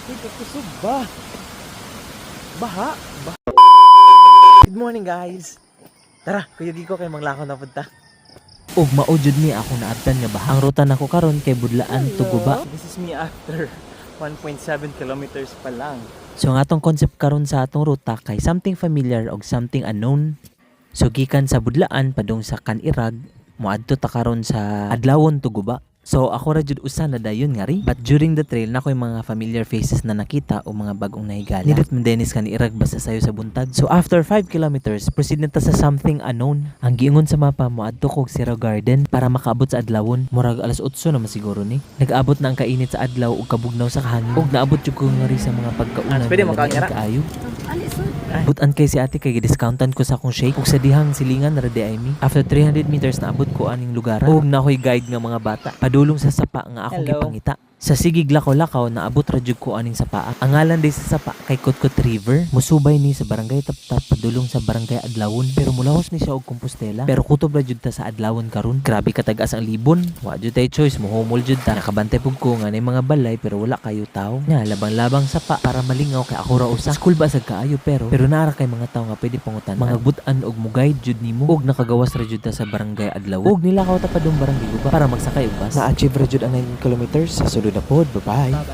Ay, kakusog ba? Baha? Good morning, guys. Tara, Kuya Gico, kay Manglakaw na punta. Ug mao jud ni ako naabtan nga bahang ruta nako karon kay Budlaan Tuguba. This is me after 1.7 kilometers pa lang. So ang atong concept karon sa atong ruta kay something familiar og something unknown. So gikan sa Budlaan padung sa Kanirag, moadto ta karon sa Adlawon Tuguba. So ako ra jud usa na dayon nga ri. But during the trail nakoy mga familiar faces na nakita o mga bagong nahigala. Nidot man Dennis Kanirag basta sayo sa buntag. So after 5 kilometers, proceed na ta sa something unknown. Ang giingon sa mapa moadto kog Sierra Garden para makaabot sa Adlawon. Murag alas 8 naman siguro ni. Nag-abot na ang kainit sa adlaw ug kabugnaw sa kahangin. Ug naabot jud ko nga ri sa mga pagkaunan. Pwede mo kanya ra? Kaayo. Butan kay si ate kay gidiscountan ko sa akong shake ug sa dihang silingan na ay mi. After 300 meters naabot ko aning lugaran ug nakoy guide nga mga bata. Padulong sa sapa nga akong Hello. gipangita. Sa sigig lakaw-lakaw naabot ra jud ko aning sapa. Ang ngalan day sa sapa kay Kutkut River. Musubay ni sa barangay Taptap padulong sa barangay Adlawon pero mulahos ni siya og Compostela. Pero kutob ra jud ta sa Adlawon karon. Grabe katagas ang libon. Wa jud tay choice mohumol jud ta. Nakabantay pug ko nga nay mga balay pero wala kayo tao. Nya labang-labang sapa para malingaw kay ako ra usa. School ba sad kaayo pero nara kay mga tao nga pwede pangutan. Mga butan og mugay jud nimo og nakagawas ra jud ta sa barangay Adlawon. Og nilakaw ta padung barangay Guba para magsakay og bus. Na-achieve ra jud ang 9 kilometers sa sulod na pod. Bye-bye.